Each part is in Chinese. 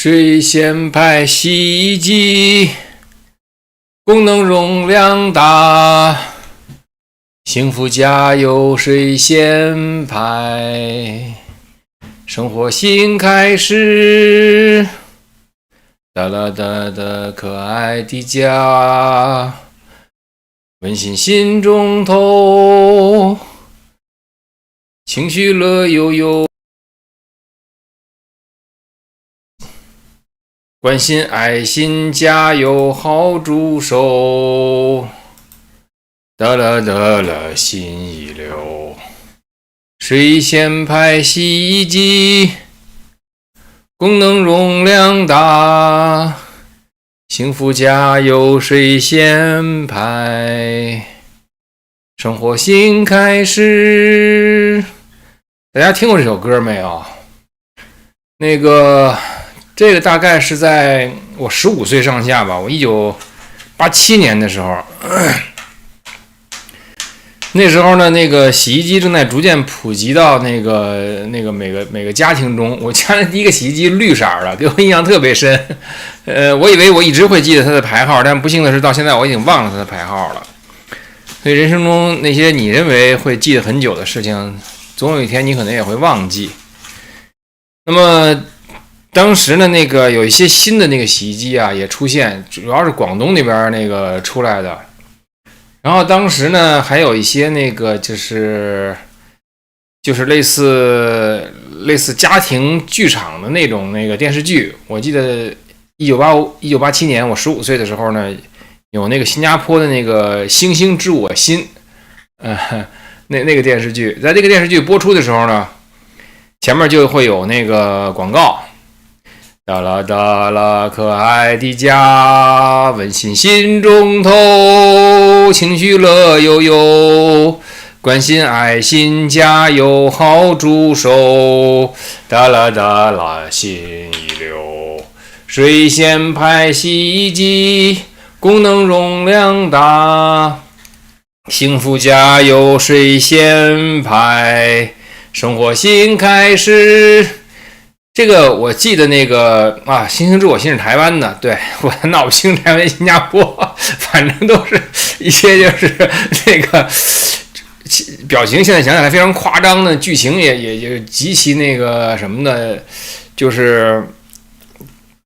水线排洗衣机，功能容量大，幸福家有水线排，生活新开始，哒啦哒哒可爱的家，温馨心中头，情绪乐悠悠。关心爱心家有好助手，哒啦哒啦心一流，水线排洗衣机，功能容量大，幸福家有水线排，生活新开始。大家听过这首歌没有？这个大概是在我15岁上下吧，我1987年的时候，那时候呢，那个洗衣机正在逐渐普及到那个每个家庭中。我家的第一个洗衣机绿色的，给我印象特别深。我以为我一直会记得它的牌号，但不幸的是，到现在我已经忘了它的牌号了。所以人生中那些你认为会记得很久的事情，总有一天你可能也会忘记。那么当时呢，有一些新的洗衣机啊也出现，主要是广东那边出来的。然后当时呢，还有一些就是类似家庭剧场的那种电视剧。我记得1987年我15岁的时候呢，有新加坡的星星知我心，那个电视剧，在这个电视剧播出的时候呢，前面就会有广告。哒啦哒啦，可爱的家，温馨心中头，情绪乐悠悠，关心爱心家有好助手，哒啦哒啦心一流，水线排洗衣机，功能容量大，幸福家有水线排，生活新开始。这个我记得星星知我心是台湾的，对，我闹不清台湾新加坡，反正都是一些就是表情，现在想起来非常夸张的剧情也极其什么的，就是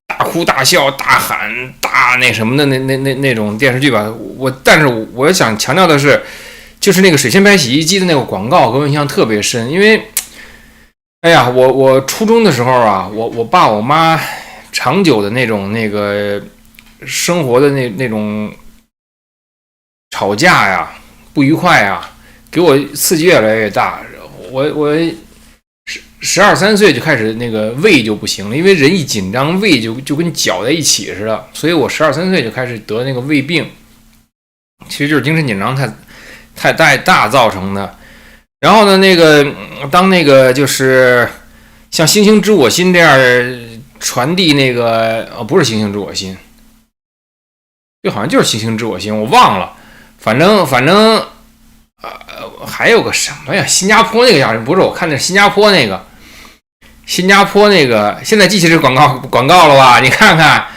大哭大笑大喊大什么的那种电视剧吧。但是我想强调的是，就是水线排洗衣机的广告给我印象特别深，因为哎呀，我初中的时候啊，我爸我妈长久的生活的那种吵架呀、不愉快呀，给我刺激越来越大。我12、13岁就开始胃就不行了，因为人一紧张，胃就跟搅在一起似的，所以我12、13岁就开始得胃病，其实就是精神紧张太大造成的。然后呢，当就是像星星知我心这样传递不是星星知我心，这好像就是星星知我心，我忘了。反正还有个什么呀？新加坡叫什么？不是，我看的是新加坡现在记起这广告了吧？你看看。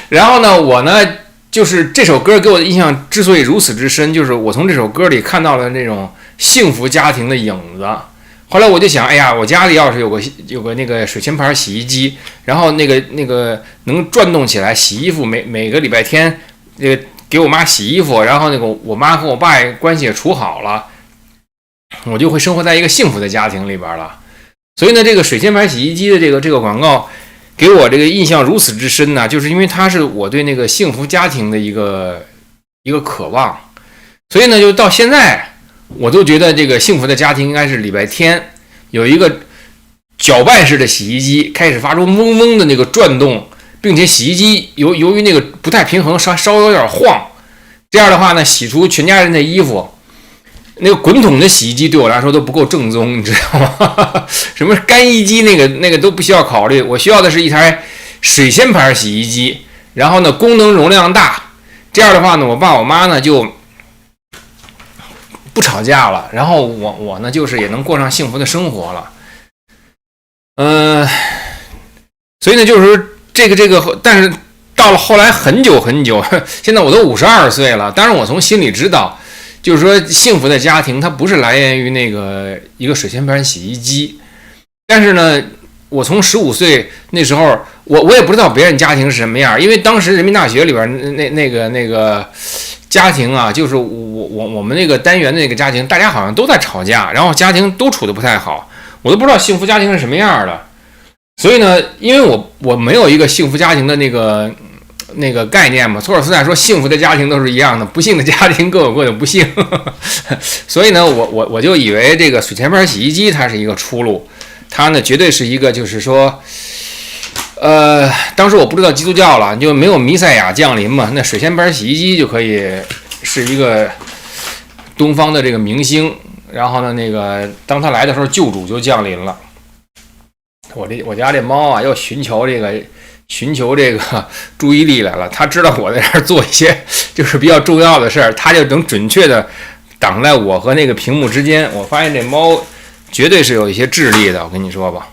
然后呢，我呢，就是这首歌给我的印象之所以如此之深，就是我从这首歌里看到了那种幸福家庭的影子。后来我就想，哎呀，我家里要是有个水线排洗衣机，然后能转动起来洗衣服，每个礼拜天给我妈洗衣服，然后我妈和我爸关系也处好了，我就会生活在一个幸福的家庭里边了。所以呢，这个水线排洗衣机的这个广告给我印象如此之深呢，就是因为它是我对幸福家庭的一个渴望。所以呢，就到现在我都觉得幸福的家庭应该是礼拜天有一个搅拌式的洗衣机开始发出嗡嗡的转动，并且洗衣机由于不太平衡，稍微有点晃，这样的话呢，洗出全家人的衣服。滚筒的洗衣机对我来说都不够正宗，你知道吗？什么干衣机都不需要考虑，我需要的是一台水线排洗衣机，然后呢功能容量大，这样的话呢，我爸我妈呢就不吵架了，然后我呢就是也能过上幸福的生活了。呃，所以呢，就是说这个，但是到了后来很久很久，现在我都52岁了。当然，我从心里知道，就是说幸福的家庭它不是来源于那个一个水仙盘洗衣机。但是呢，我从15岁那时候，我也不知道别人家庭是什么样，因为当时人民大学里边那个家庭啊，就是我们那个单元的那个家庭，大家好像都在吵架，然后家庭都处得不太好，我都不知道幸福家庭是什么样的。所以呢，因为我没有一个幸福家庭的那个概念嘛，托尔斯泰说幸福的家庭都是一样的，不幸的家庭各有各的不幸。所以呢，我就以为这个水前盘洗衣机它是一个出路，它呢绝对是一个就是说，当时我不知道基督教了，就没有弥赛亚降临嘛，那水前盘洗衣机就可以是一个东方的这个明星，然后呢，那个当他来的时候，救主就降临了。我家这猫啊，又寻求这个注意力来了。它知道我在这儿做一些就是比较重要的事儿，它就能准确的挡在我和那个屏幕之间。我发现这猫绝对是有一些智力的，我跟你说吧。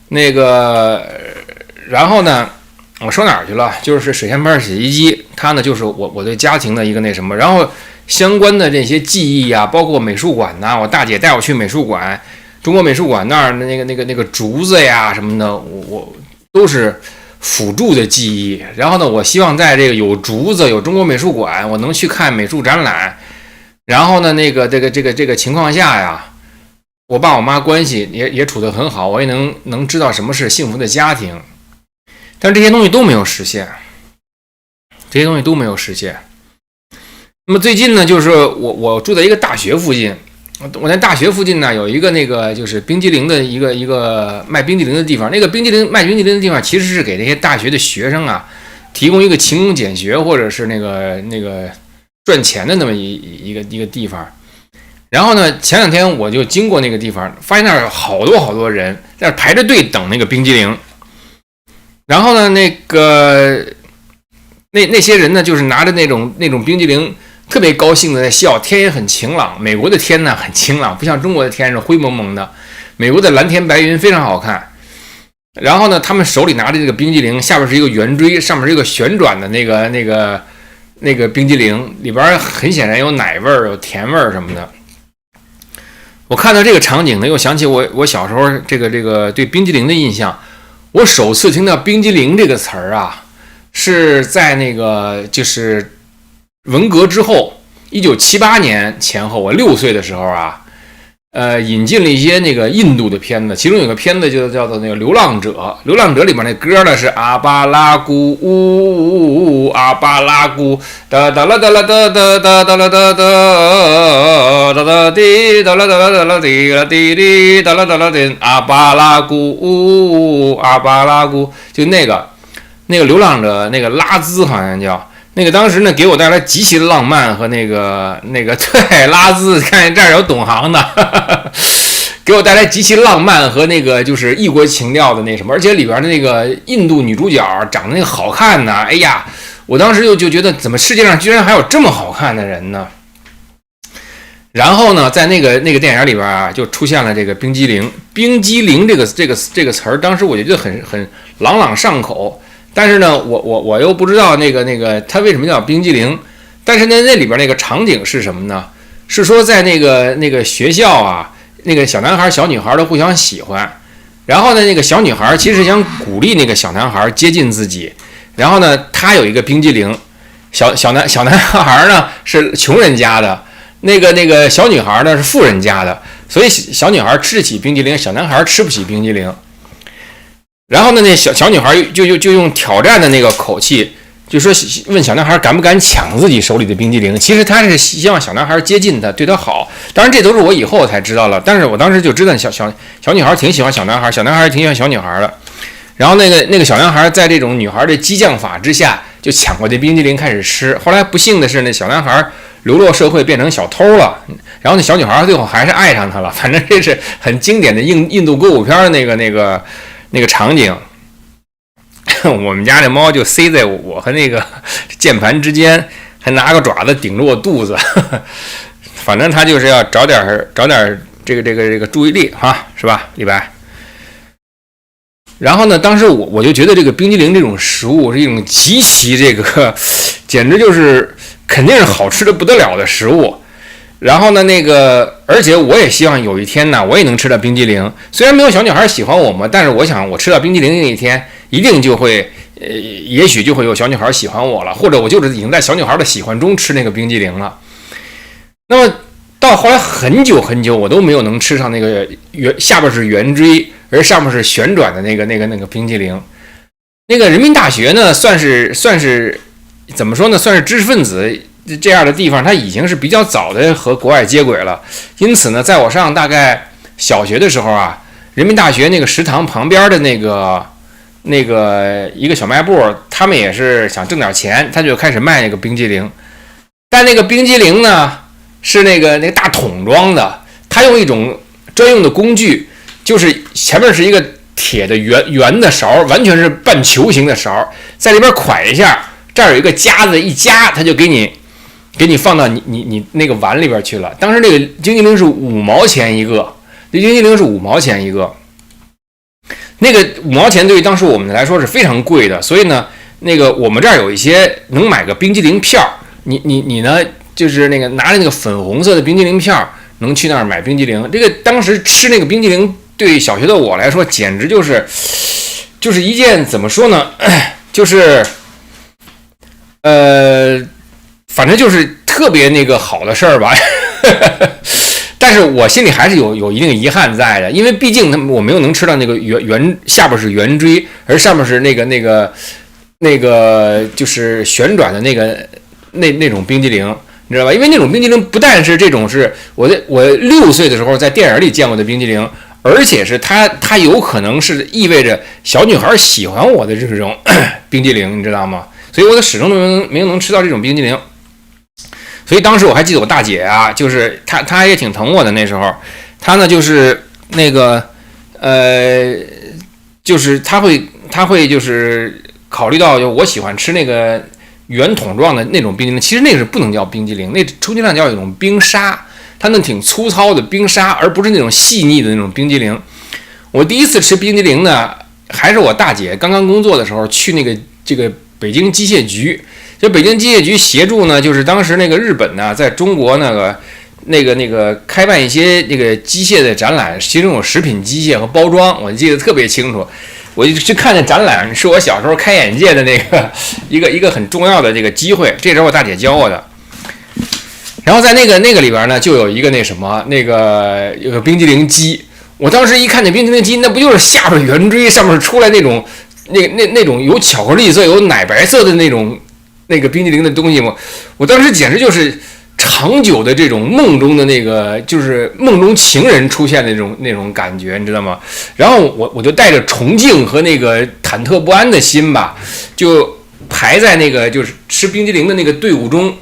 那个，然后呢，我说哪儿去了？就是水仙盘洗衣机，它呢就是我对家庭的一个那什么，然后相关的这些记忆啊，包括美术馆呐，我大姐带我去美术馆。中国美术馆那儿的那个竹子呀什么的，我都是辅助的记忆。然后呢，我希望在这个有竹子、有中国美术馆，我能去看美术展览。然后呢，这个情况下呀，我爸我妈关系也处得很好，我也能知道什么是幸福的家庭。但这些东西都没有实现，那么最近呢，就是我住在一个大学附近。我在大学附近呢，有一个那个就是冰激凌的一个卖冰激凌的地方。那个卖冰激凌的地方，其实是给这些大学的学生啊，提供一个勤工俭学或者是那个赚钱的那么一个地方。然后呢，前2天我就经过那个地方，发现那儿有好多人在那排着队等那个冰激凌。然后呢，那些人呢，就是拿着那种冰激凌。特别高兴的在笑，天也很晴朗。美国的天呢很晴朗，不像中国的天是灰蒙蒙的。美国的蓝天白云非常好看。然后呢，他们手里拿着这个冰激凌，下边是一个圆锥，上面是一个旋转的那个冰激凌，里边很显然有奶味儿、有甜味儿什么的。我看到这个场景呢，又想起我小时候这个对冰激凌的印象。我首次听到冰激凌这个词儿啊，是在那个就是文革之后，1978年前后，我6岁的时候啊，引进了一些那个印度的片子，其中有个片子就叫做那个《流浪者》。《流浪者》里面那歌呢是阿巴拉古呜阿巴拉古哒哒啦哒啦哒哒哒哒啦哒哒哒哒滴哒啦哒啦哒啦滴啦滴滴哒啦哒啦滴阿巴拉古呜阿巴拉古，就那个流浪者那个拉兹好像叫。那个当时呢，给我带来极其的浪漫和那个对拉兹，看这儿有懂行的，给我带来极其浪漫和那个就是异国情调的那什么，而且里边的那个印度女主角长得那个好看呢，哎呀，我当时就觉得怎么世界上居然还有这么好看的人呢？然后呢，在那个电影里边啊，就出现了这个冰激凌这个词儿，当时我就觉得很朗朗上口。但是呢，我又不知道那个它为什么叫冰激凌。但是呢，那里边那个场景是什么呢？是说在那个学校啊，那个小男孩小女孩都互相喜欢。然后呢，那个小女孩其实想鼓励那个小男孩接近自己。然后呢，他有一个冰激凌，小男孩呢是穷人家的，那个小女孩呢是富人家的，所以小女孩吃得起冰激凌，小男孩吃不起冰激凌。然后呢，那小女孩就用挑战的那个口气，就说问小男孩敢不敢抢自己手里的冰激凌。其实他是希望小男孩接近他，对他好。当然这都是我以后才知道了，但是我当时就知道小女孩挺喜欢小男孩，小男孩挺喜欢小女孩的。然后那个小男孩在这种女孩的激将法之下，就抢过这冰激凌开始吃。后来不幸的是，那小男孩流落社会变成小偷了。然后那小女孩最后还是爱上他了。反正这是很经典的印度歌舞片的那个场景。我们家这猫就塞在我和那个键盘之间，还拿个爪子顶着我肚子。反正它就是要找点这个注意力哈，是吧，李白？然后呢，当时我就觉得这个冰激凌这种食物是一种极其这个，简直就是肯定是好吃的不得了的食物。然后呢，而且我也希望有一天呢，我也能吃到冰激凌。虽然没有小女孩喜欢我们，但是我想我吃到冰激凌那一天，一定就会，也许就会有小女孩喜欢我了，或者我就是已经在小女孩的喜欢中吃那个冰激凌了。那么到后来很久很久，我都没有能吃上那个下边是圆锥，而上面是旋转的那个冰激凌。那个人民大学呢，算是怎么说呢？算是知识分子这样的地方，它已经是比较早的和国外接轨了。因此呢，在我上大概小学的时候啊，人民大学那个食堂旁边的那个一个小卖部，他们也是想挣点钱，他就开始卖那个冰激凌。但那个冰激凌呢，是那个大桶装的，他用一种专用的工具，就是前面是一个铁的圆的勺，完全是半球形的勺，在里边蒯一下，这儿有一个夹子，一夹它就给你放到你那个碗里边去了。当时那个冰激凌是5毛钱一个，那冰激凌是5毛钱一个，那个5毛钱对于当时我们来说是非常贵的，所以呢，我们这儿有一些能买个冰激凌票，你呢就是拿着那个粉红色的冰激凌票，能去那儿买冰激凌。这个当时吃那个冰激凌，对小学的我来说，简直就是一件怎么说呢，就是反正就是特别好的事儿吧。但是我心里还是有一定遗憾在的，因为毕竟我没有能吃到那个下边是圆锥，而上面是那个就是旋转的那种冰激凌，你知道吧？因为那种冰激凌不但是这种是我6岁的时候在电影里见过的冰激凌，而且是它有可能是意味着小女孩喜欢我的这种冰激凌，你知道吗？所以我始终没有能吃到这种冰激凌。所以当时我还记得我大姐啊，就是她也挺疼我的。那时候她呢就是就是她会就是考虑到就我喜欢吃那个圆筒状的那种冰激凌，其实那个是不能叫冰激凌，那充其量叫一种冰沙，它那挺粗糙的冰沙，而不是那种细腻的那种冰激凌。我第一次吃冰激凌呢，还是我大姐刚刚工作的时候去这个北京机械局。就北京机械局协助呢，就是当时日本呢，在中国开办一些机械的展览，其中有食品机械和包装，我记得特别清楚。我就去看那展览，是我小时候开眼界的一个很重要的这个机会，这是我大姐教我的。然后在那个里边呢，就有一个有个冰激凌机。我当时一看那冰激凌机，那不就是下边圆锥，上面出来那种有巧克力色、有奶白色的那个冰激凌的东西吗？我当时简直就是长久的这种梦中的就是梦中情人出现的那种感觉，你知道吗？然后我就带着崇敬和忐忑不安的心吧，就排在就是吃冰激凌的队伍中，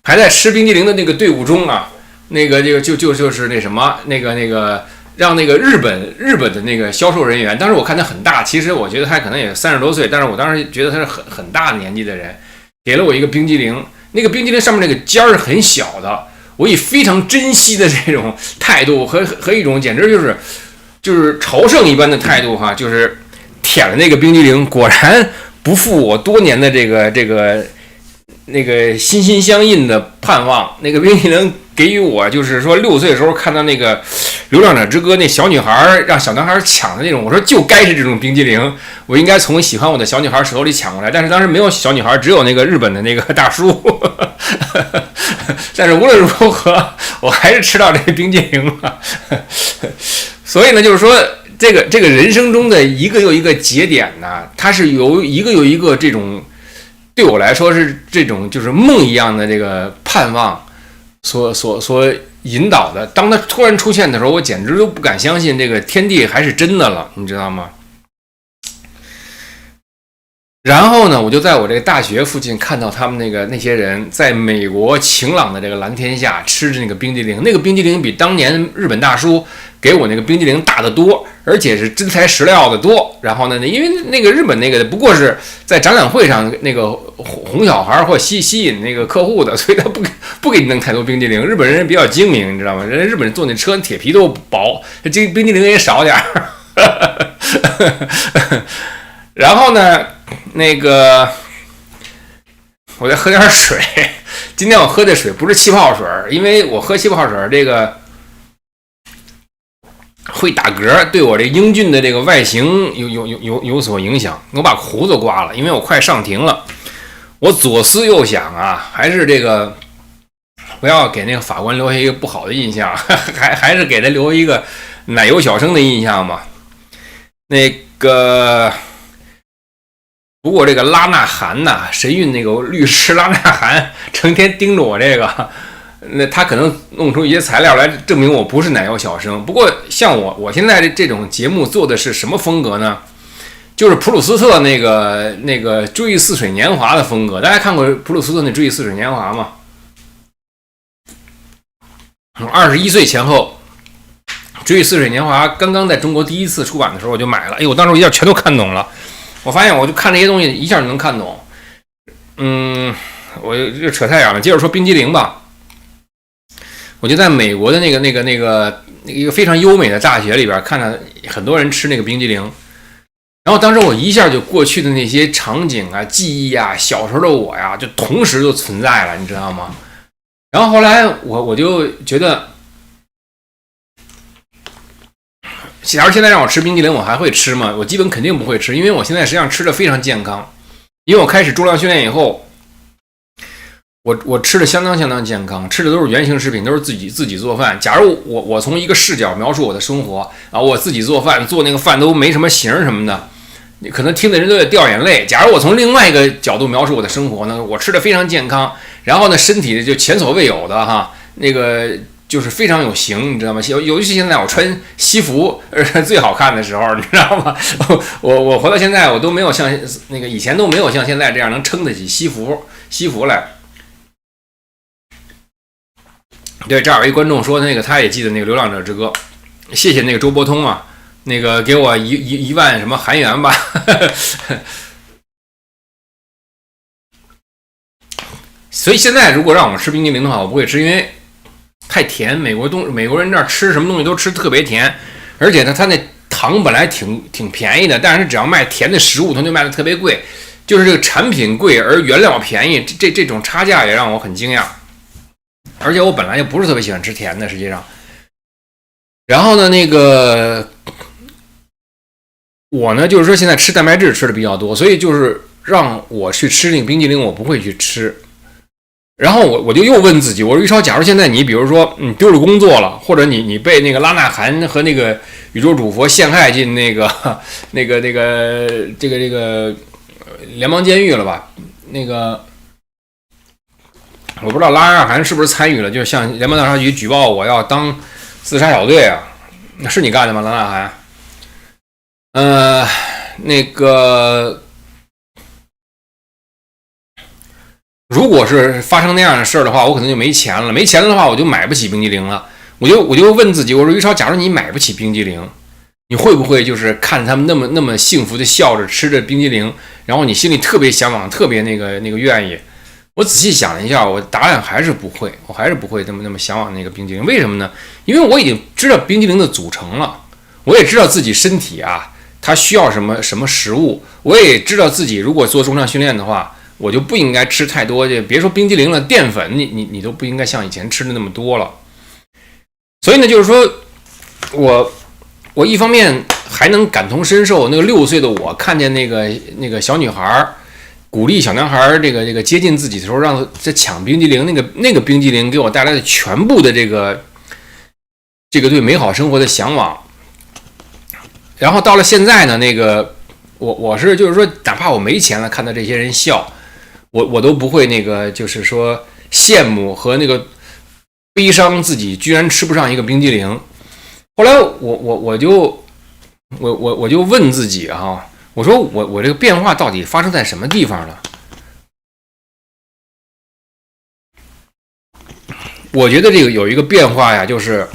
排在吃冰激凌的队伍中啊，就是让日本的销售人员，当时我看他很大，其实我觉得他可能也30多岁，但是我当时觉得他是很大的年纪的人，给了我一个冰激凌，那个冰激凌上面那个尖儿是很小的，我以非常珍惜的这种态度和一种简直就是朝圣一般的态度哈，就是舔了那个冰激凌，果然不负我多年的这个心心相印的盼望。那个冰激凌给予我就是说6岁的时候看到那个流浪者之歌那小女孩让小男孩抢的那种，我说就该是这种冰激凌，我应该从喜欢我的小女孩手里抢过来。但是当时没有小女孩，只有日本的大叔但是无论如何我还是吃到这个冰激凌了所以呢，就是说这个人生中的一个又一个节点呢，它是由一个又一个这种对我来说是这种就是梦一样的这个盼望所引导的。当它突然出现的时候，我简直都不敢相信这个天地还是真的了，你知道吗？然后呢，我就在我这个大学附近看到他们那些人在美国晴朗的这个蓝天下吃着那个冰激凌，那个冰激凌比当年日本大叔给我那个冰激凌大得多，而且是真材实料的多。然后呢，因为日本不过是在展览会上哄小孩或吸引客户的，所以他不给你弄太多冰激凌。日本人比较精明，你知道吗？人家日本人坐那车铁皮都薄，这冰激凌也少点然后呢，那个我再喝点水。今天我喝的水不是气泡水，因为我喝气泡水这个会打嗝，对我这英俊的这个外形有所影响。我把胡子刮了，因为我快上庭了。我左思右想啊，还是这个不要给那个法官留下一个不好的印象，还是给他留一个奶油小生的印象嘛。那个。不过这个拉纳汗呐，神韵那个律师拉纳汗成天盯着我这个，那他可能弄出一些材料来证明我不是奶油小生。不过像我现在这种节目做的是什么风格呢？就是普鲁斯特那个追忆似水年华的风格。大家看过普鲁斯特那追忆似水年华吗？21岁前后，追忆似水年华刚刚在中国第一次出版的时候我就买了，哎呦，我当时一下全都看懂了。我发现我就看这些东西一下就能看懂。我就扯太远了，接着说冰激凌吧。我就在美国的那个一个非常优美的大学里边看到很多人吃那个冰激凌，然后当时我一下就过去的那些场景啊、记忆啊、小时候的我呀，就同时都存在了，你知道吗？然后后来我就觉得。假如现在让我吃冰激凌，我还会吃吗？我基本肯定不会吃，因为我现在实际上吃的非常健康。因为我开始重量训练以后，我吃的相当健康，吃的都是原型食品，都是自己做饭。假如我从一个视角描述我的生活啊，我自己做饭，做那个饭都没什么形什么的，你可能听的人都得掉眼泪。假如我从另外一个角度描述我的生活呢，我吃的非常健康，然后呢身体就前所未有的哈那个。就是非常有型，你知道吗？尤其现在我穿西服最好看的时候，你知道吗？我活到现在，我都没有像那个以前都没有像现在这样能撑得起西服来。对，这儿有一观众说那个他也记得那个《流浪者之歌》，谢谢那个周伯通啊，那个给我一万什么韩元吧。所以现在如果让我吃冰激凌的话，我不会吃，因为。太甜，美国人这儿吃什么东西都吃特别甜，而且呢，他那糖本来挺便宜的，但是只要卖甜的食物，它就卖的特别贵，就是这个产品贵而原料便宜，这种差价也让我很惊讶。而且我本来就不是特别喜欢吃甜的，实际上。然后呢，那个我呢，就是说现在吃蛋白质吃的比较多，所以就是让我去吃那个冰激凌，我不会去吃。然后我就又问自己，我说于超，假如现在你比如说你丢了工作了，或者你被那个拉纳汗和那个宇宙主佛陷害进这个联邦监狱了吧？那个我不知道拉纳汗是不是参与了，就向联邦调查局举报我要当自杀小队啊？那是你干的吗，拉纳汗？那个。如果是发生那样的事儿的话，我可能就没钱了。没钱了的话，我就买不起冰激凌了。我就问自己，我说于超，假如你买不起冰激凌，你会不会就是看他们那么幸福的笑着吃着冰激凌，然后你心里特别向往，特别那个愿意？我仔细想了一下，我答案还是不会，我还是不会那么向往那个冰激凌。为什么呢？因为我已经知道冰激凌的组成了，我也知道自己身体啊，它需要什么食物，我也知道自己如果做重量训练的话。我就不应该吃太多，就别说冰激凌了，淀粉你都不应该像以前吃的那么多了。所以呢，就是说我一方面还能感同身受，那个6岁的我看见那个小女孩鼓励小男孩这个接近自己的时候，让他抢冰激凌，那个冰激凌给我带来的全部的这个对美好生活的向往。然后到了现在呢，那个我是就是说，哪怕我没钱了，看到这些人笑。我都不会那个，就是说羡慕和那个悲伤自己居然吃不上一个冰激凌。后来我就问自己啊，我说我这个变化到底发生在什么地方了？我觉得这个有一个变化呀，就是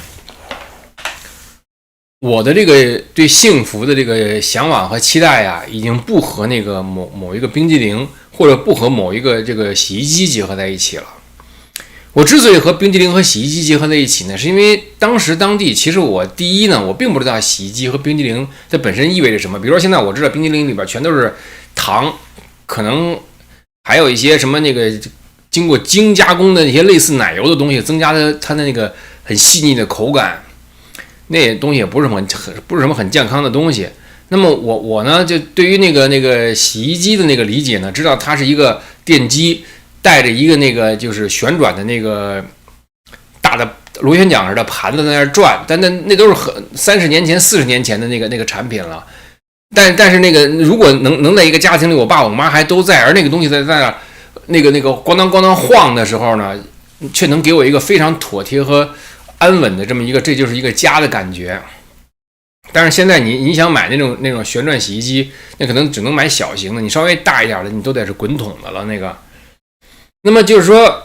我的这个对幸福的这个向往和期待呀，已经不和那个某一个冰激凌。或者不和某一个这个洗衣机结合在一起了，我之所以和冰激凌和洗衣机结合在一起呢，是因为当地其实我第一呢，我并不知道洗衣机和冰激凌它本身意味着什么。比如说现在我知道冰激凌里边全都是糖，可能还有一些什么那个经过精加工的那些类似奶油的东西，增加的它的那个很细腻的口感，那些东西也不是什么很健康的东西。那么我呢，就对于那个洗衣机的那个理解呢，知道它是一个电机。带着一个那个就是旋转的那个大的螺旋桨似的盘子在那儿转，但那都是30年前、40年前的那个产品了。但是那个如果能在一个家庭里，我爸我妈还都在，而那个东西在那个咣当咣当晃的时候呢，却能给我一个非常妥帖和安稳的这么一个，这就是一个家的感觉。但是现在你想买那种旋转洗衣机，那可能只能买小型的，你稍微大一点的，你都得是滚筒的了那个。那么就是说，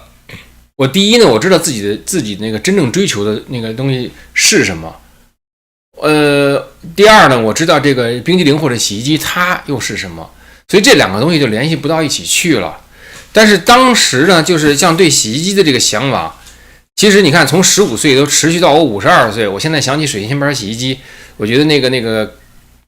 我第一呢，我知道自己那个真正追求的那个东西是什么。第二呢，我知道这个冰激凌或者洗衣机它又是什么，所以这两个东西就联系不到一起去了。但是当时呢，就是像对洗衣机的这个向往，其实你看从15岁都持续到我52岁，我现在想起水仙牌洗衣机，我觉得那个。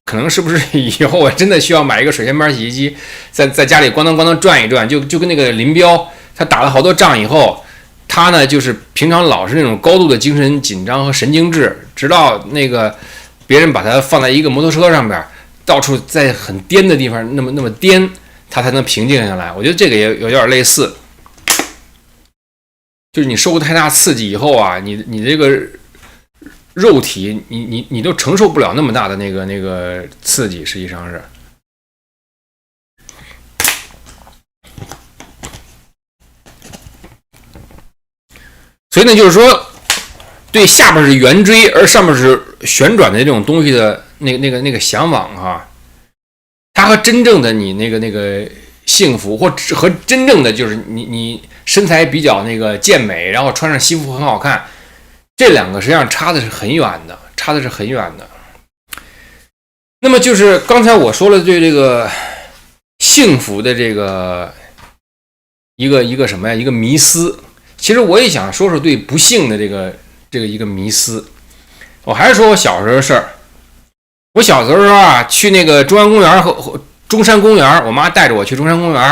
可能是不是以后我真的需要买一个水仙牌洗衣机，在家里咣当咣当转一转，就跟那个林彪，他打了好多仗以后，他呢就是平常老是那种高度的精神紧张和神经质，直到那个别人把他放在一个摩托车上边，到处在很颠的地方那么颠，他才能平静下来。我觉得这个也有点类似，就是你受过太大刺激以后啊，你这个。肉体你都承受不了那么大的那个刺激，实际上是。所以呢，就是说，对下边是圆锥，而上面是旋转的这种东西的那个向往哈，它和真正的你那个幸福，或和真正的就是你身材比较那个健美，然后穿上西服很好看。这两个实际上差的是很远的。那么就是刚才我说了，对这个幸福的这个一个什么呀？一个迷思。其实我也想说说对不幸的这个一个迷思。我还是说我小时候的事儿。我小时候啊，去那个中央公园和中山公园，我妈带着我去中山公园。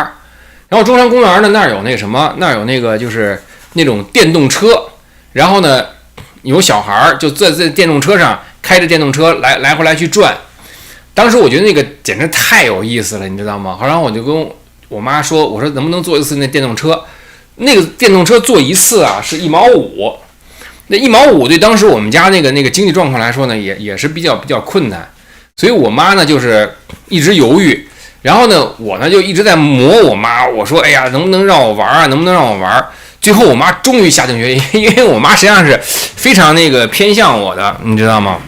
然后中山公园呢，那儿有那什么，那儿有那个就是那种电动车，然后呢。有小孩就坐在电动车上，开着电动车来回来去转。当时我觉得那个简直太有意思了，你知道吗？然后我就跟我妈说，我说能不能坐一次那电动车？那个电动车坐一次啊是1毛5，那1毛5对当时我们家那个经济状况来说呢，也是比较困难。所以我妈呢就是一直犹豫，然后呢我呢就一直在磨我妈，我说哎呀能不能让我玩啊？能不能让我玩？最后我妈终于下定决心，因为我妈实际上是非常那个偏向我的，你知道吗？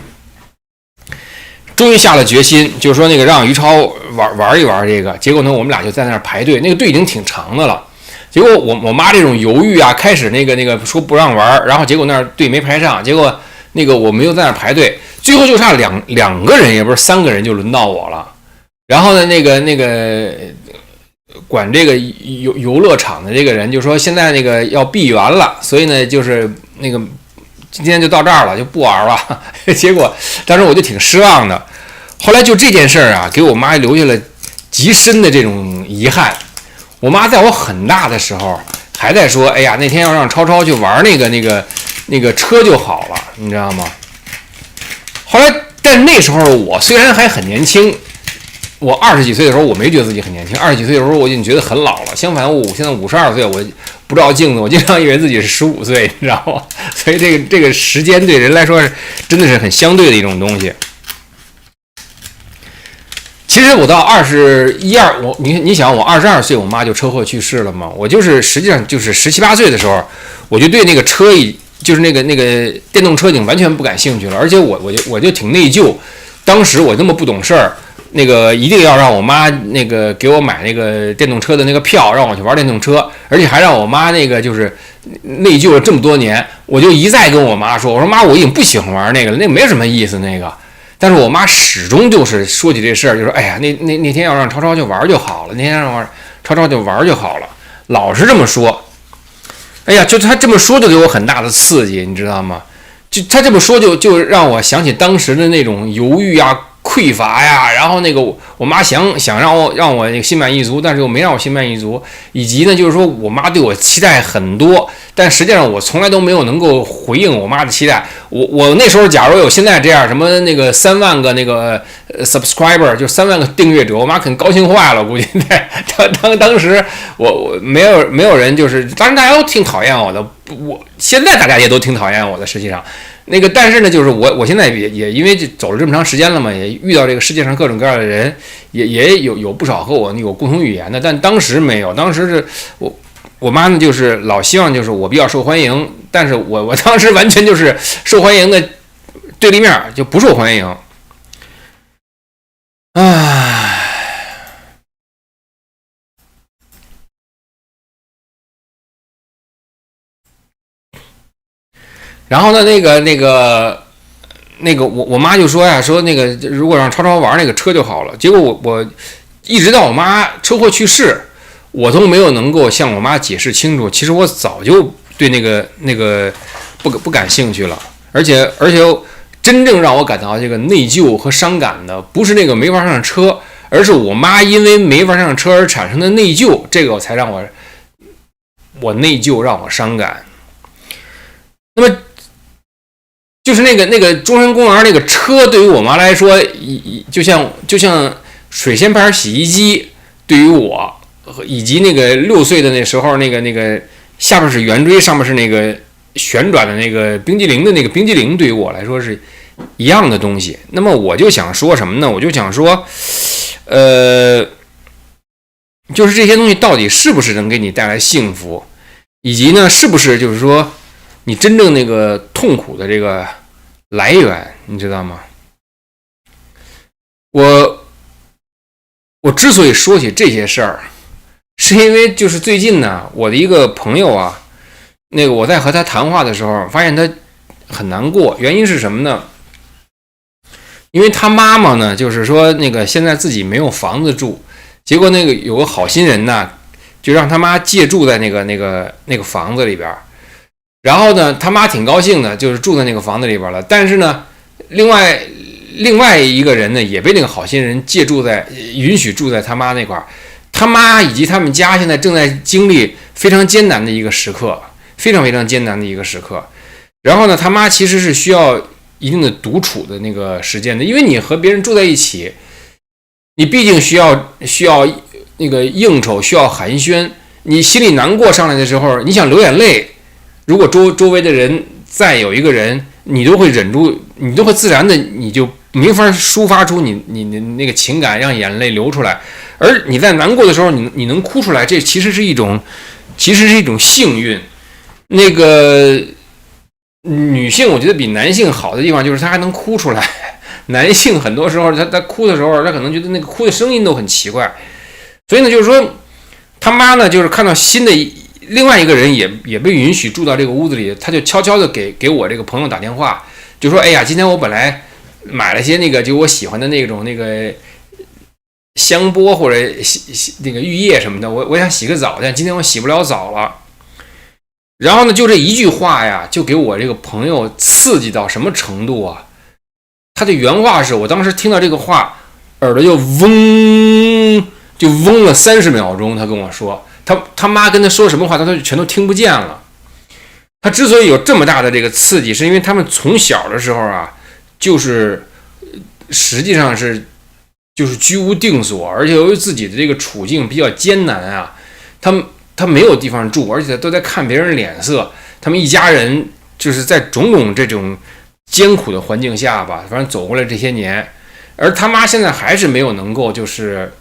终于下了决心，就是说那个让于超玩一玩这个。结果呢，我们俩就在那儿排队，那个队已经挺长的了。结果我妈这种犹豫啊，开始那个说不让玩，然后结果那儿队没排上，结果那个我们又在那儿排队，最后就差两个人，也不是3个人就轮到我了。然后呢，那个。管这个游乐场的这个人就说现在那个要闭园了，所以呢就是那个今天就到这儿了，就不玩了。结果当时我就挺失望的。后来就这件事儿啊，给我妈留下了极深的这种遗憾。我妈在我很大的时候还在说，哎呀，那天要让超超去玩那个车就好了，你知道吗？后来，但那时候我虽然还很年轻。我20几岁的时候，我没觉得自己很年轻。20几岁的时候，我已经觉得很老了。相反，我现在52岁，我不照镜子，我经常以为自己是15岁，你知道吗？所以这个时间对人来说真的是很相对的一种东西。其实我到21、你想我22岁，我妈就车祸去世了嘛。我就是实际上就是17、18岁的时候，我就对那个车就是那个电动车已经完全不感兴趣了，而且我就挺内疚，当时我那么不懂事儿。那个一定要让我妈那个给我买那个电动车的那个票，让我去玩电动车，而且还让我妈那个就是内疚了这么多年。我就一再跟我妈说，我说妈，我已经不喜欢玩那个了，那没什么意思那个。但是我妈始终就是说起这事儿，就说哎呀，那天要让超超去玩就好了，那天让超超就玩就好了，老是这么说。哎呀，就他这么说就给我很大的刺激，你知道吗？就他这么说就让我想起当时的那种犹豫啊、匮乏呀，然后那个我妈想让我那个心满意足，但是又没让我心满意足，以及呢就是说我妈对我期待很多，但实际上我从来都没有能够回应我妈的期待。我那时候假如有现在这样什么那个3万个那个subscriber， 就3万个订阅者，我妈肯定高兴坏了，估计当时我没有人就是，当然大家都挺讨厌我的，我现在大家也都挺讨厌我的，实际上。那个，但是呢，就是我现在也因为走了这么长时间了嘛，也遇到这个世界上各种各样的人，也有不少和我有共同语言的，但当时没有，当时是我妈呢，就是老希望就是我比较受欢迎，但是我当时完全就是受欢迎的对立面，就不受欢迎。唉。然后呢，我妈就说呀，说那个如果让超超玩那个车就好了。结果我一直到我妈车祸去世，我都没有能够向我妈解释清楚。其实我早就对那个不感兴趣了，而且真正让我感到这个内疚和伤感的，不是那个没法上车，而是我妈因为没法上车而产生的内疚，这个才让我内疚，让我伤感。那么。就是那个中山公园那个车，对于我妈来说，就像水仙牌洗衣机，对于我以及那个6岁的那时候，那个下边是圆锥，上面是那个旋转的那个冰激凌的那个冰激凌，对于我来说是一样的东西。那么我就想说什么呢？我就想说，就是这些东西到底是不是能给你带来幸福，以及呢，是不是就是说你真正那个痛苦的这个来源，你知道吗？我之所以说起这些事儿，是因为就是最近呢，我的一个朋友啊，那个我在和他谈话的时候，发现他很难过，原因是什么呢？因为他妈妈呢，就是说那个现在自己没有房子住，结果那个有个好心人呢，就让他妈借住在那个房子里边。然后呢，他妈挺高兴的，就是住在那个房子里边了。但是呢，另外一个人呢，也被那个好心人允许住在他妈那块儿。他妈以及他们家现在正在经历非常艰难的一个时刻，非常非常艰难的一个时刻。然后呢，他妈其实是需要一定的独处的那个时间的，因为你和别人住在一起，你毕竟需要那个应酬，需要寒暄。你心里难过上来的时候，你想流眼泪。如果周围的人再有一个人，你都会忍住，你都会自然的，你就没法抒发出你那个情感，让眼泪流出来。而你在难过的时候，你能哭出来，这其实是一种幸运。那个女性，我觉得比男性好的地方就是她还能哭出来。男性很多时候他哭的时候，他可能觉得那个哭的声音都很奇怪。所以呢，就是说他妈呢，就是看到新的。另外一个人也被允许住到这个屋子里，他就悄悄的给我这个朋友打电话，就说：“哎呀，今天我本来买了些那个就我喜欢的那种那个香波或者那个浴液什么的，我想洗个澡，但今天我洗不了澡了。”然后呢，就这一句话呀，就给我这个朋友刺激到什么程度啊？他的原话是我当时听到这个话，耳朵就嗡了30秒钟。他跟我说。他妈跟他说什么话，他全都听不见了。他之所以有这么大的这个刺激，是因为他们从小的时候啊，就是实际上是就是居无定所，而且由于自己的这个处境比较艰难啊，他没有地方住，而且都在看别人脸色。他们一家人就是在种种这种艰苦的环境下吧，反正走过来这些年，而他妈现在还是没有能够就是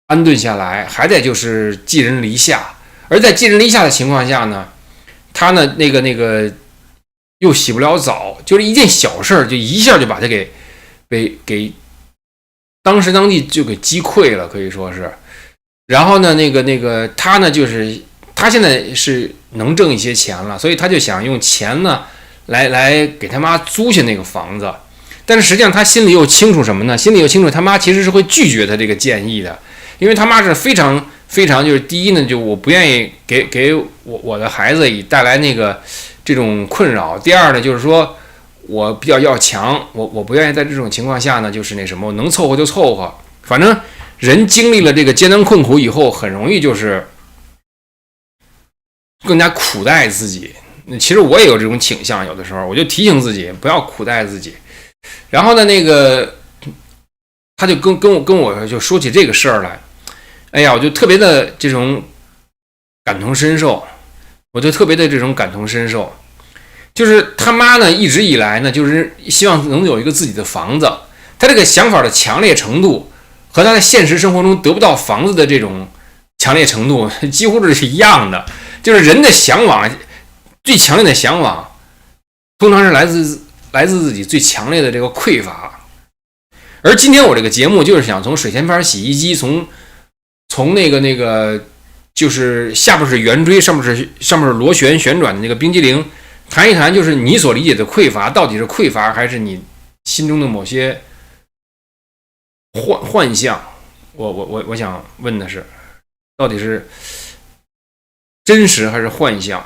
安顿下来，还得就是寄人篱下。而在寄人篱下的情况下呢，他呢那个又洗不了澡，就是一件小事就一下就把他给当时当地就给击溃了，可以说是。然后呢那个他呢就是他现在是能挣一些钱了，所以他就想用钱呢来给他妈租下那个房子。但是实际上他心里又清楚什么呢？心里又清楚他妈其实是会拒绝他这个建议的，因为他妈是非常非常就是第一呢，就我不愿意给我的孩子以带来这种困扰。第二呢，就是说我比较要强，我不愿意在这种情况下呢，就是那什么，我能凑合就凑合。反正人经历了这个艰难困苦以后，很容易就是更加苦待自己。其实我也有这种倾向，有的时候我就提醒自己不要苦待自己。然后呢，他就跟我就说起这个事儿来。哎呀，我就特别的这种感同身受，就是他妈呢一直以来呢，就是希望能有一个自己的房子。他这个想法的强烈程度和他在现实生活中得不到房子的这种强烈程度几乎是一样的。就是人的向往，最强烈的向往，通常是来自自己最强烈的这个匮乏。而今天我这个节目就是想从水前牌洗衣机，从那个就是下边是圆锥，上面是螺旋旋转的那个冰激凌，谈一谈就是你所理解的匮乏到底是匮乏还是你心中的某些幻象。我想问的是，到底是真实还是幻象？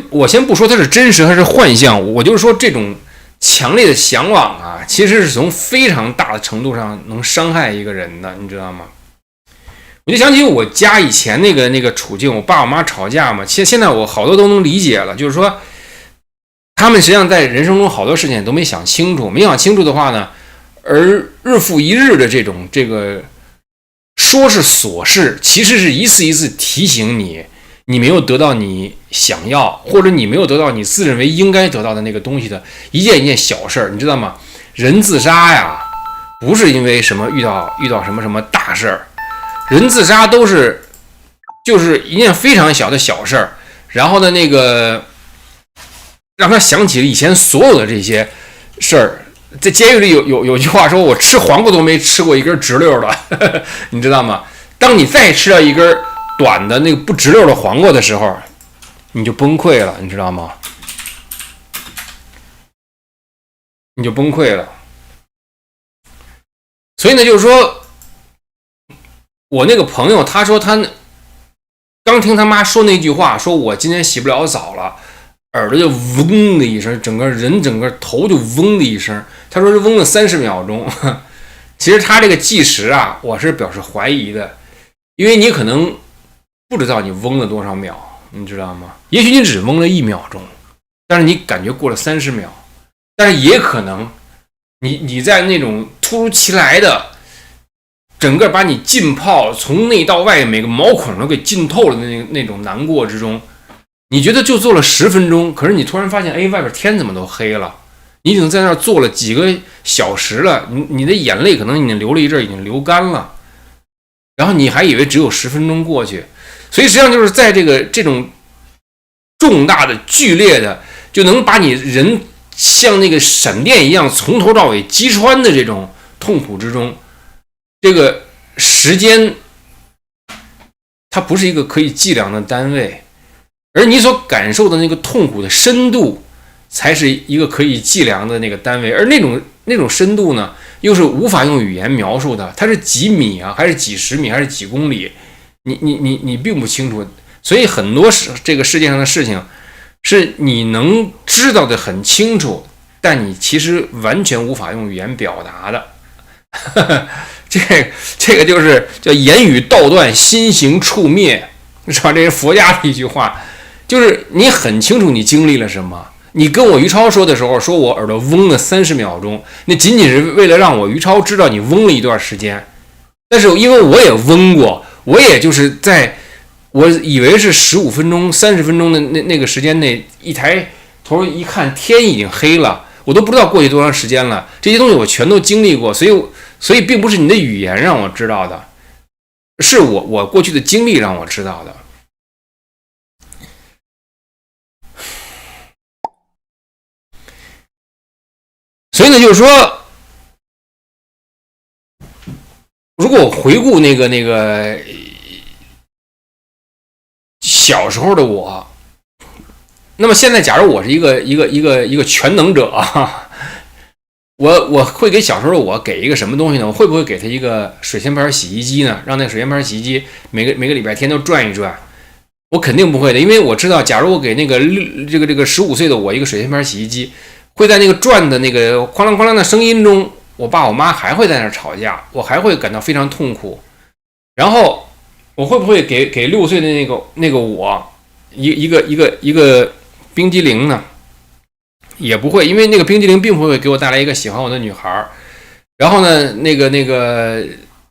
我先不说它是真实还是幻象，我就是说这种强烈的向往啊，其实是从非常大的程度上能伤害一个人的，你知道吗？我就想起我家以前那个处境，我爸我妈吵架嘛，现在我好多都能理解了，就是说他们实际上在人生中好多事情都没想清楚，的话呢，而日复一日的这个说是琐事，其实是一次一次提醒你没有得到你想要，或者你没有得到你自认为应该得到的那个东西的一件一件小事儿，你知道吗？人自杀呀，不是因为什么遇到什么大事儿。人自杀都是就是一件非常小的小事儿，然后呢，让他想起了以前所有的这些事儿。在监狱里有句话说，我吃黄瓜都没吃过一根直溜的，你知道吗？当你再吃到一根短的那个不直溜的黄瓜的时候，你就崩溃了，你知道吗？你就崩溃了。所以呢，就是说。我那个朋友他说他刚听他妈说那句话，说我今天洗不了澡了，耳朵就嗡的一声，整个头就嗡的一声。他说是嗡了30秒钟。其实他这个计时啊，我是表示怀疑的，因为你可能不知道你嗡了多少秒，你知道吗？也许你只嗡了1秒钟，但是你感觉过了30秒，但是也可能你在那种突如其来的。整个把你浸泡，从内到外每个毛孔都给浸透了的那种难过之中，你觉得就做了10分钟，可是你突然发现，哎，外边天怎么都黑了？你已经在那儿坐了几个小时了，你的眼泪可能已经流了一阵，已经流干了，然后你还以为只有10分钟过去，所以实际上就是在这种重大的、剧烈的，就能把你人像那个闪电一样从头到尾击穿的这种痛苦之中。这个时间它不是一个可以计量的单位，而你所感受的那个痛苦的深度才是一个可以计量的那个单位，而那种深度呢，又是无法用语言描述的，它是几米啊，还是几十米，还是几公里，你并不清楚。所以很多这个世界上的事情是你能知道的很清楚，但你其实完全无法用语言表达的。这个就是叫言语道断，心行处灭，是吧？这是佛家的一句话，就是你很清楚你经历了什么。你跟我于超说的时候，说我耳朵嗡了30秒钟，那仅仅是为了让我于超知道你嗡了一段时间。但是因为我也嗡过，我也就是在我以为是15分钟、30分钟的那个时间内，一抬头一看，天已经黑了，我都不知道过去多长时间了。这些东西我全都经历过，所以并不是你的语言让我知道的，是我过去的经历让我知道的。所以呢，就是说，如果我回顾那个小时候的我，那么现在假如我是一个全能者啊，我会给小时候我给一个什么东西呢？我会不会给他一个水仙牌洗衣机呢？让那个水仙牌洗衣机每个礼拜天都转一转？我肯定不会的，因为我知道，假如我给那个这个15岁的我一个水仙牌洗衣机，会在那个转的那个哐啷哐啷的声音中，我爸我妈还会在那儿吵架，我还会感到非常痛苦。然后我会不会给6岁的那个我一个冰激凌呢？也不会，因为那个冰激凌并不会给我带来一个喜欢我的女孩。然后呢，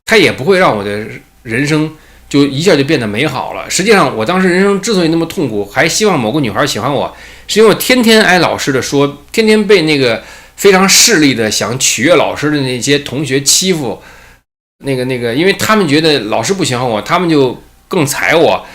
它也不会让我的人生就一下就变得美好了。实际上，我当时人生之所以那么痛苦，还希望某个女孩喜欢我，是因为我天天挨老师的说，天天被那个非常势利的想取悦老师的那些同学欺负。因为他们觉得老师不喜欢我，他们就更踩我，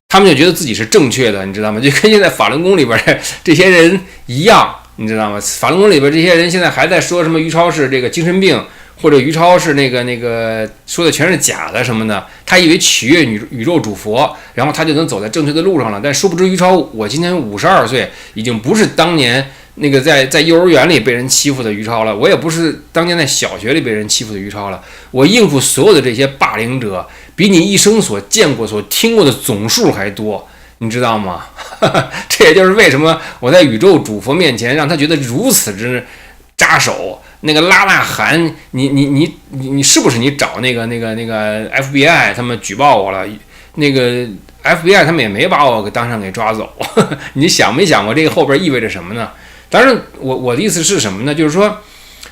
他们就觉得自己是正确的，你知道吗？就跟现在法轮功里边的这些人一样，你知道吗？法轮功里边这些人现在还在说什么于超是这个精神病，或者于超是那个说的全是假的什么的，他以为取悦宇宙主佛，然后他就能走在正确的路上了。但殊不知于超，我今年52岁，已经不是当年那个在幼儿园里被人欺负的于超了，我也不是当年在小学里被人欺负的于超了。我应付所有的这些霸凌者，比你一生所见过、所听过的总数还多，你知道吗？这也就是为什么我在宇宙主佛面前让他觉得如此之扎手。那个拉纳汗，你是不是你找那个 FBI 他们举报我了？那个 FBI 他们也没把我当场给抓走。你想没想过这个后边意味着什么呢？当然，我的意思是什么呢？就是说，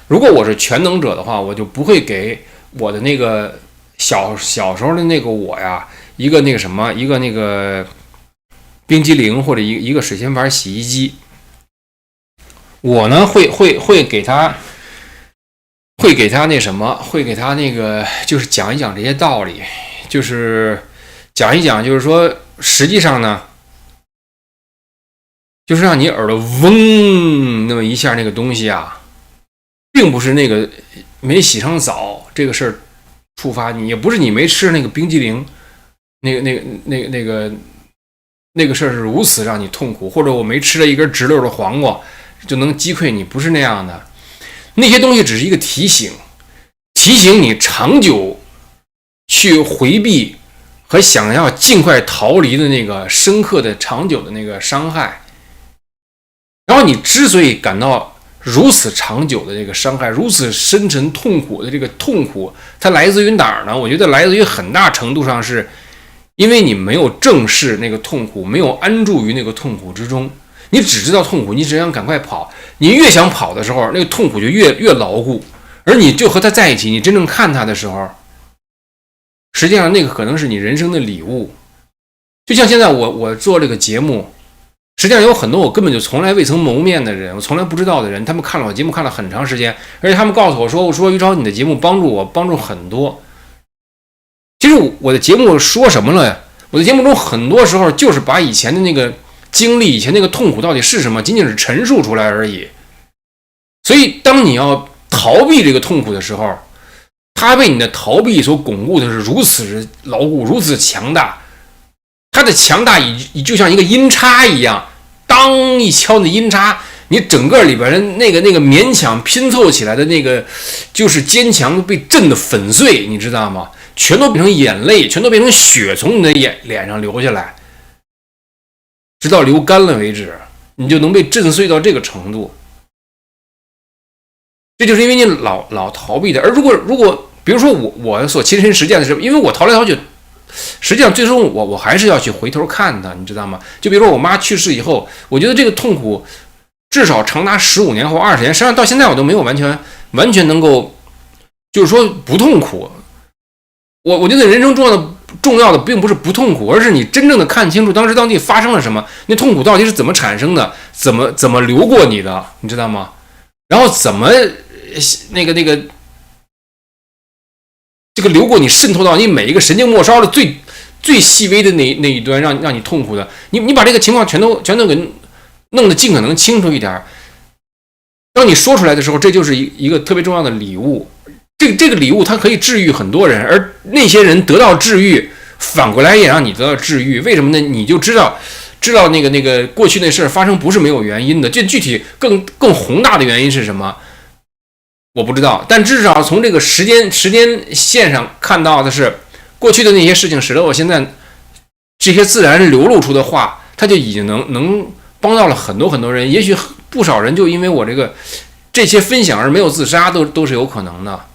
如果我是全能者的话，我就不会给我的那个小时候的那个我呀，一个那个冰激凌或者一个水仙牌洗衣机。我呢会给他。会给他那什么，会给他那个，就是讲一讲这些道理，就是讲一讲，就是说，实际上呢，就是让你耳朵嗡那么一下，那个东西啊，并不是那个没洗上澡这个事儿触发你，也不是你没吃那个冰激凌，那个事儿是如此让你痛苦，或者我没吃了一根直溜的黄瓜就能击溃你，不是那样的。那些东西只是一个提醒你长久去回避和想要尽快逃离的那个深刻的长久的那个伤害。然后你之所以感到如此长久的这个伤害，如此深沉痛苦的这个痛苦，它来自于哪儿呢？我觉得来自于很大程度上是因为你没有正视那个痛苦，没有安住于那个痛苦之中。你只知道痛苦，你只想赶快跑。你越想跑的时候，那个痛苦就越牢固。而你就和他在一起，你真正看他的时候，实际上那个可能是你人生的礼物。就像现在我做这个节目，实际上有很多我根本就从来未曾谋面的人，我从来不知道的人，他们看了我节目看了很长时间，而且他们告诉我说于超，你的节目帮助很多。其实我的节目说什么了呀？我的节目中很多时候就是把以前的那个经历，以前那个痛苦到底是什么，仅仅是陈述出来而已。所以当你要逃避这个痛苦的时候，它被你的逃避所巩固的是如此牢固，如此强大。它的强大就像一个音叉一样，当一敲那音叉，你整个里边的那个勉强拼凑起来的那个就是坚强被震得粉碎，你知道吗？全都变成眼泪，全都变成血从你的脸上流下来，直到流干了为止，你就能被震碎到这个程度。这就是因为你老逃避的。而如果比如说我所亲身实践的是，因为我逃来逃去，实际上最终我还是要去回头看的，你知道吗？就比如说我妈去世以后，我觉得这个痛苦至少长达15年或20年，实际上到现在我都没有完全能够，就是说不痛苦。我觉得人生重要的并不是不痛苦，而是你真正的看清楚当时当地发生了什么，那痛苦到底是怎么产生的，怎么流过你的，你知道吗？然后怎么这个流过你，渗透到你每一个神经末梢的最细微的那一端，让你痛苦的，你把这个情况全都给弄得尽可能清楚一点。当你说出来的时候，这就是一个特别重要的礼物。这个礼物它可以治愈很多人，而那些人得到治愈，反过来也让你得到治愈。为什么呢？你就知道那个过去那事儿发生不是没有原因的。这具体更宏大的原因是什么？我不知道，但至少从这个时间线上看到的是，过去的那些事情使得我现在这些自然流露出的话，它就已经能帮到了很多很多人。也许不少人就因为我这些分享而没有自杀，都是有可能的。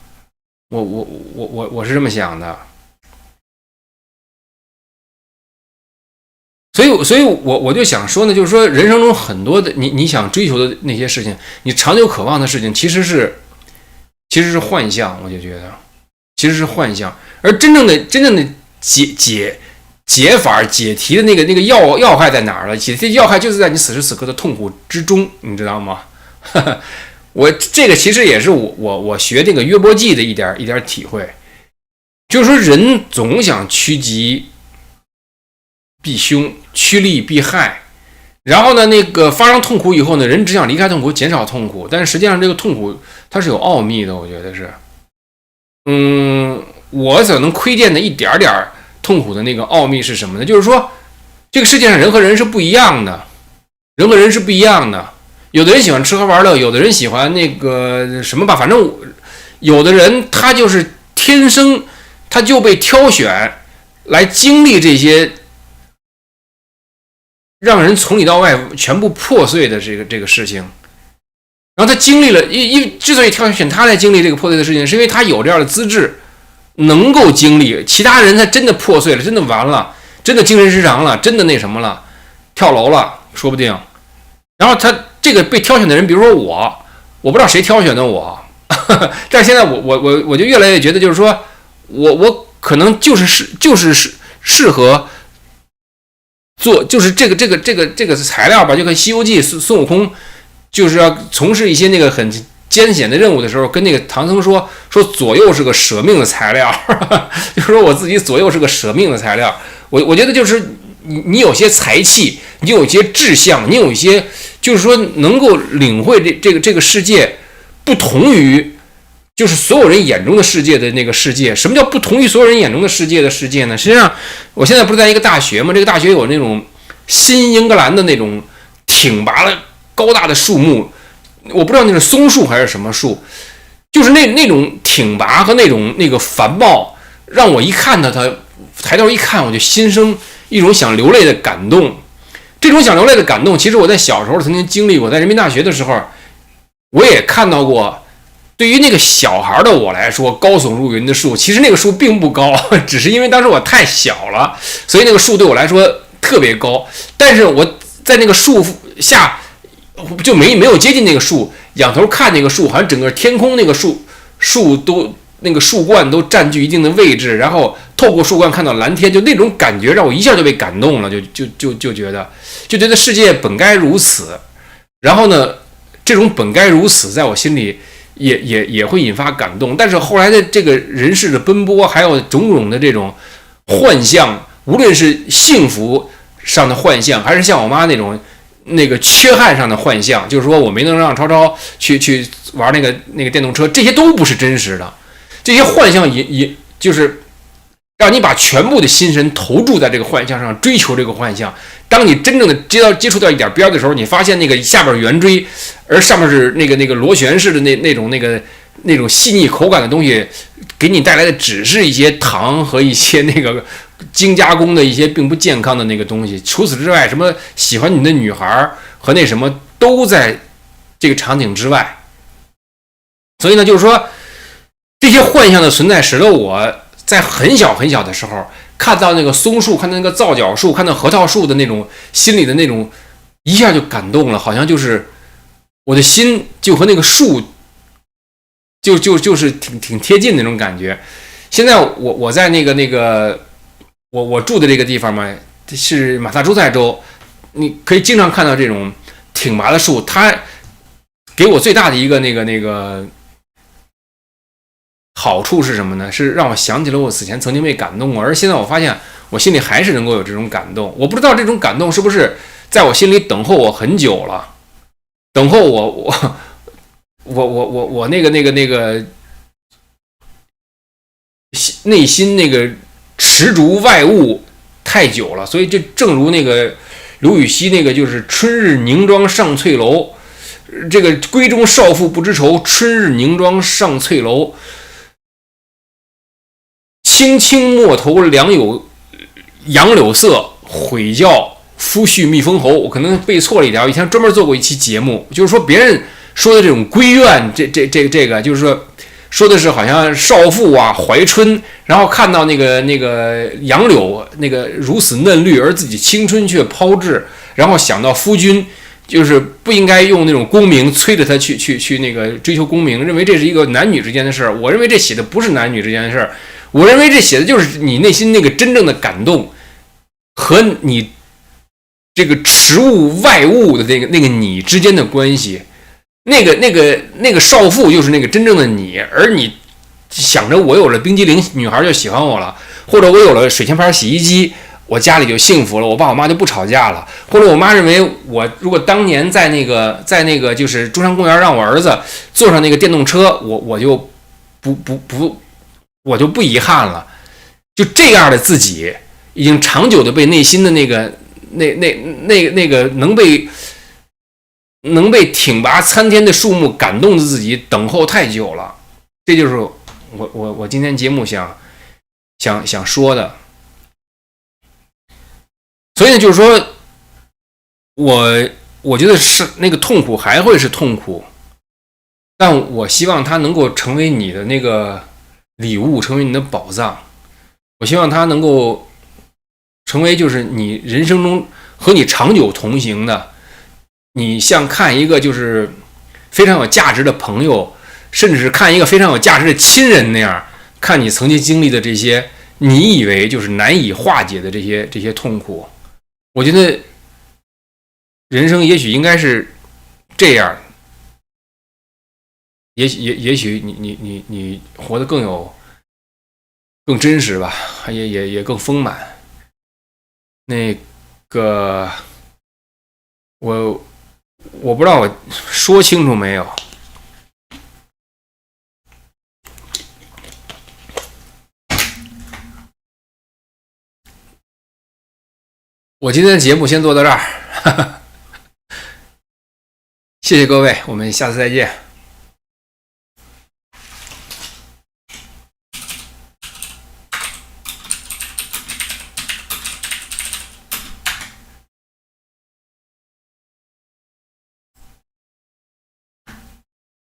我是这么想的。所以我就想说呢，就是说人生中很多的你想追求的那些事情，你长久渴望的事情，其实是幻象。我就觉得其实是幻象，而真正的解法解题的那个要害在哪儿了？解题要害就是在你此时此刻的痛苦之中，你知道吗？我这个其实也是我学这个约伯记的一点体会，就是说人总想趋吉避凶，趋利避害，然后呢，那个发生痛苦以后呢，人只想离开痛苦，减少痛苦，但是实际上这个痛苦它是有奥秘的，我觉得是，我所能窥见的一点点痛苦的那个奥秘是什么呢？就是说，这个世界上人和人是不一样的，人和人是不一样的。有的人喜欢吃喝玩乐，有的人喜欢那个什么吧，反正有的人他就是天生他就被挑选来经历这些让人从里到外全部破碎的这个事情。然后他经历了，之所以挑选他来经历这个破碎的事情，是因为他有这样的资质，能够经历。其他人他真的破碎了，真的完了，真的精神失常了，真的那什么了，跳楼了，说不定。然后他这个被挑选的人，比如说我不知道谁挑选的我，但是现在我就越来越觉得，就是说我可能就是适合做，就是这个材料吧，就跟《西游记》孙悟空就是要从事一些那个很艰险的任务的时候，跟那个唐僧说左右是个舍命的材料，就是说我自己左右是个舍命的材料。我觉得就是你有些才气，你有些志向，你有一些就是说能够领会这个世界不同于就是所有人眼中的世界的那个世界。什么叫不同于所有人眼中的世界的世界呢？实际上我现在不是在一个大学吗？这个大学有那种新英格兰的那种挺拔的高大的树木，我不知道那是松树还是什么树，就是那种挺拔和那个繁茂，让我一看到它，抬头一看，我就心生一种想流泪的感动。这种想流泪的感动，其实我在小时候曾经经历过。在人民大学的时候，我也看到过。对于那个小孩的我来说，高耸入云的树，其实那个树并不高，只是因为当时我太小了，所以那个树对我来说特别高。但是我在那个树下就没有接近那个树，仰头看那个树，好像整个天空那个树都那个树冠都占据一定的位置，然后透过树冠看到蓝天，就那种感觉让我一下就被感动了，就觉得世界本该如此。然后呢，这种本该如此在我心里也会引发感动。但是后来的这个人世的奔波，还有种种的这种幻象，无论是幸福上的幻象，还是像我妈那个缺憾上的幻象，就是说我没能让超超去玩那个电动车，这些都不是真实的。这些幻象也就是让你把全部的心神投注在这个幻象上，追求这个幻象。当你真正的接触到一点边的时候，你发现那个下边圆锥，而上面是那个螺旋式的那种细腻口感的东西，给你带来的只是一些糖和一些那个精加工的一些并不健康的那个东西。除此之外，什么喜欢你的女孩和那什么都在这个场景之外。所以呢，就是说这些幻象的存在，使得我在很小很小的时候看到那个松树，看到那个皂角树，看到核桃树的那种心里的那种一下就感动了，好像就是我的心就和那个树就是挺贴近的那种感觉。现在我在那个我住的这个地方嘛，是马萨诸塞州，你可以经常看到这种挺拔的树。它给我最大的一个那个好处是什么呢？是让我想起了我此前曾经被感动过，而现在我发现我心里还是能够有这种感动。我不知道这种感动是不是在我心里等候我很久了，等候我那个内心那个持逐外物太久了。所以这正如那个刘禹锡那个就是春日凝妆上翠楼，这个闺中少妇不知愁，春日凝妆上翠楼。青青陌头两有杨柳色，悔教夫婿觅封侯。我可能背错了一条，以前专门做过一期节目，就是说别人说的这种闺怨，这个就是说的是好像少妇啊怀春，然后看到那个杨柳那个如此嫩绿，而自己青春却抛掷，然后想到夫君就是不应该用那种功名催着他去那个追求功名，认为这是一个男女之间的事儿。我认为这写的不是男女之间的事儿，我认为这写的就是你内心那个真正的感动和你这个池物外物的那个你之间的关系。那个少妇就是那个真正的你，而你想着我有了冰激凌，女孩就喜欢我了，或者我有了水前牌洗衣机，我家里就幸福了，我爸我妈就不吵架了，或者我妈认为我如果当年在那个就是中山公园让我儿子坐上那个电动车，我就不遗憾了。就这样的自己，已经长久的被内心的那个能被挺拔参天的树木感动的自己等候太久了。这就是我今天节目想说的。所以呢，就是说我觉得是那个痛苦还会是痛苦，但我希望它能够成为你的那个礼物，成为你的宝藏。我希望它能够成为就是你人生中和你长久同行的，你像看一个就是非常有价值的朋友，甚至是看一个非常有价值的亲人那样，看你曾经经历的这些你以为就是难以化解的这些痛苦。我觉得人生也许应该是这样，也许你活得更真实吧，也更丰满。那个我不知道我说清楚没有。我今天的节目先做到这儿，谢谢各位，我们下次再见。